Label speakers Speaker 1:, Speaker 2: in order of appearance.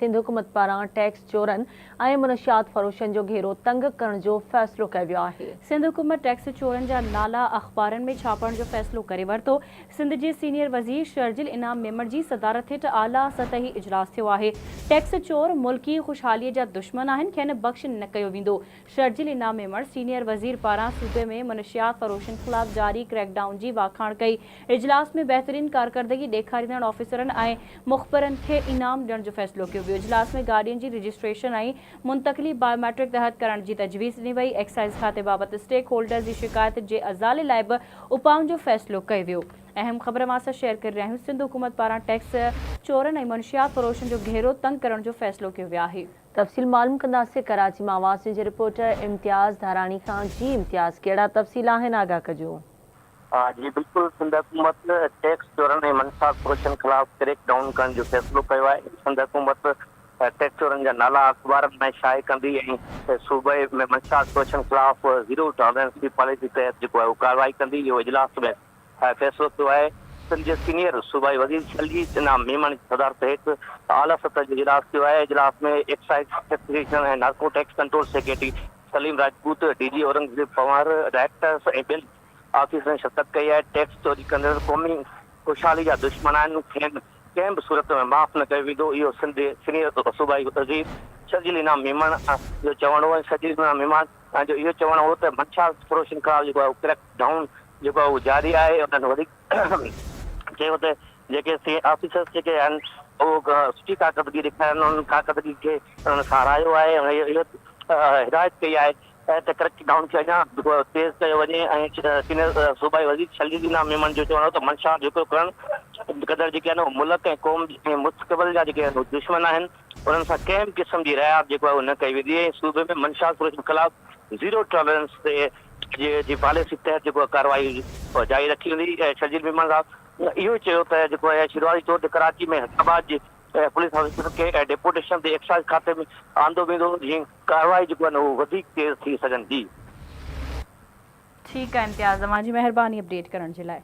Speaker 1: सिंध हुकूमत पारां टैक्स चोरनि ऐं मुनशियात फ़रोशनि जो घेरो तंग करण जो फ़ैसिलो कयो वियो आहे।
Speaker 2: सिंध हुकूमत टैक्स चोरनि जा नाला अख़बारनि में छापण जो फ़ैसिलो करे वरितो। सिंध जे सीनियर वज़ीर शर्जिल इनाम मेमण जी सदारत हेठि आला सतही इजलास थियो आहे। टैक्स चोर मुल्की ख़ुशहालीअ जा दुश्मन आहिनि, खेनि बख़्श न कयो वेंदो। शर्जिल इनाम मेमण सीनियर वज़ीर पारां सूबे में मुनशियात फ़रोशनि ख़िलाफ़ जारी क्रैकडाउन जी वाखाण कई। इजलास में बहितरीन कारकर्दगी ॾेखारींदड़ ऑफिसरनि ऐं मुख़बिरनि खे इनाम ॾियण जो फ़ैसिलो कयो वियो। इजलास में गाॾियुनि जी रजिस्ट्रेशन ऐं मुंतक़िली बायोमेट्रिक तहत करण जी तजवीज़ ॾिनी वई। एक्साइज़ खाते बाबति स्टेक होल्डर जी शिकायत जे अज़ाले लाइ बि उपाउनि जो फ़ैसिलो कयो वियो। अहम ख़बर मां सां शेयर करे रहिया आहियूं। सिंध हुकूमत पारां टैक्स चोरनि ऐं मुनशियात फ़रोशनि जो घेरो तंग करण जो फ़ैसिलो कयो वियो आहे।
Speaker 1: तफ़सील मालूम कंदासीं कराची मां आवाज़ जे रिपोर्टर इम्तियाज़ धाराणी खां। जी इम्तियाज़, कहिड़ा तफ़सील आहिनि, आगाह कजो।
Speaker 3: जी बिल्कुल, सिंध हुकूमत टैक्स चोरनि ऐं मुनशियात फ़रोशनि ख़िलाफ़ क्रैक डाउन करण जो फ़ैसिलो कयो आहे। सिंध हुकूमत टैक्स चोरनि जा नाला अख़बारनि में शाये कंदी ऐं सूबे में मुनशियात फ़रोशनि ख़िलाफ़ ज़ीरो टॉलरेंस की पॉलिसी तहत जेको आहे कार्रवाई कंदी। इहो इजलास में फ़ैसिलो थियो आहे। सिंध जे सीनियर सूबाई वज़ीर शर्जिल इनाम मेमण जी सदारत हेठि आला सतह जो इजलास थियो आहे। इजलास में एक्साइज़ सेक्रेटरी ऐं narco tax control secretary Salim Rajput, DG Aurangzeb Pawar, directors ऐं ॿियनि ऑफिसरनि शिरकत कई आहे। टैक्स चोरी कंदड़ क़ौमी ख़ुशहाली जा दुश्मन आहिनि, खेनि कंहिं बि सूरत में माफ़ न कयो वेंदो। इहो सिंध सीनियर सूबाई वज़ीर शर्जिल इनाम मेमण जो चवणो आहे। शर्जिल इनाम मेमण जो इहो चवणो हो त मुनशियात फ़रोशनि खां जेको आहे क्रैक डाउन जेको आहे उहो जारी आहे। उन्हनि वधीक चयो त जेके ऑफिसर्स जेके आहिनि उहो सुठी कारकर्दगी ॾेखारनि, उन्हनि कारकर्दगी खे उन्हनि साराहियो आहे ऐं इहो हिदायत कई आहे त क्रैक डाउन खे अञा तेज़ कयो वञे। ऐं सीनियर सूबाई वज़ीर शर्जिल इनाम मेमण जो चवणो त मुनशियात जेको करण क़दर जेके आहिनि मुल्क ऐं क़ौम ऐं मुस्तक़बिल जा जेके आहिनि दुश्मन आहिनि, उन्हनि सां कंहिं बि क़िस्म जी रियायत जेको आहे उहो न कई वेंदी। सूबे में मुनशियात फ़रोशनि ख़िलाफ़ ज़ीरो टॉलरेंस जी पॉलिसी तहत जेको कार्रवाई जारी रखी वेंदी। शर्जिल मेमण साहब इहो चयो त जेको आहे शुरूआती तौर ते कराची में हैदराबाद जे पुलिस ऑफिसर खे डेपुटेशन ते एक्साइज़ खाते में आंदो वेंदो, जीअं कार्रवाई जेको आहे उहो वधीक तेज़ थी सघनि। जी
Speaker 2: ठीकु आहे इम्तियाज़, तव्हांजी महिरबानी अपडेट करण जे लाइ।